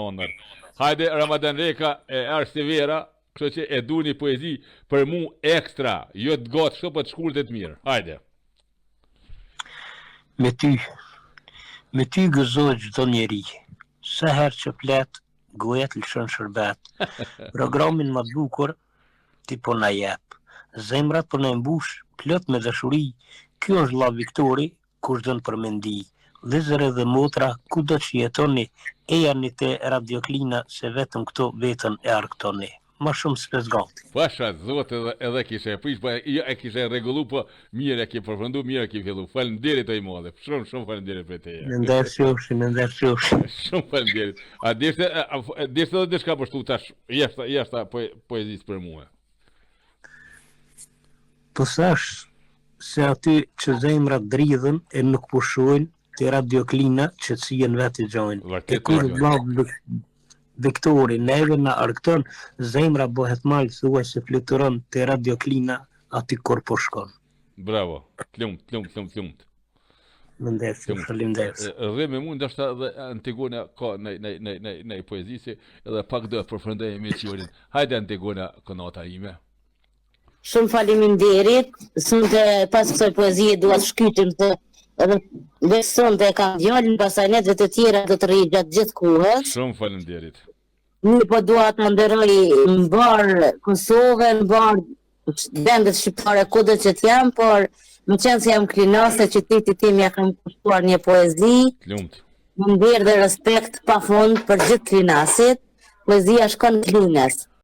Onër. Hajde Ramadan Reka e Arsevera, kështu që e duni poezi për mu ekstra, jo të gotë, kështu për të shkurtë të mirë. Hajde. Me ty gëzohet çdo njeri. Sa herë që flet, goja të lëshon shërbet. Programin më bukur ti po na jep. Zemrat po na mbush plot me dashuri. Ky është vlla Viktori, kush don për mendi. Vëzëre dhe motra, kudo që jetoni, e janë te Radio Klina, se vetëm këto vetën e argëtoni. Ma shumë s'pes gati. Pasha zotë edhe kishe prish, po e kishe rregullu, po mirë e ke përfundu, mirë e ke fillu. Faleminderit ai modhe. Shumë faleminderit për te. Me ndershofshi. Shumë faleminderit. A deshte edhe diçka për shtu tash, jashta poezisë për mua. Po thash se aty që zemrat dridhen e nuk pushojnë, te Radio Klina që të sijen vetë i gjojnë. E kur vllai Viktori neve na argëton, zemra bëhet mal, thuaj se fluturon te Radio Klina aty kur po shkon. Bravo. Plumt. Faleminderit. Dhe me mund ndoshta edhe Antigona ka në poezisë, edhe pak do të përfundoj emisionin. Hajde Antigona, konata ime. Shumë faleminderit. Sonte pas kësaj poezie dua të shkytim se edhe sonte e kam djalin, pastaj netëve të tjera do të rri gjatë gjithë kohës. Shumë faleminderit. Unë po dua të nderoj mbar Kosovën, mbar vendet shqiptare kudo që të jam, por më qenë se jam klinase, qyteti tim ja kam kushtuar një poezi. Lumt. Më nderë dhe respekt pafund për gjithë klinasit. Poezia shkon klines.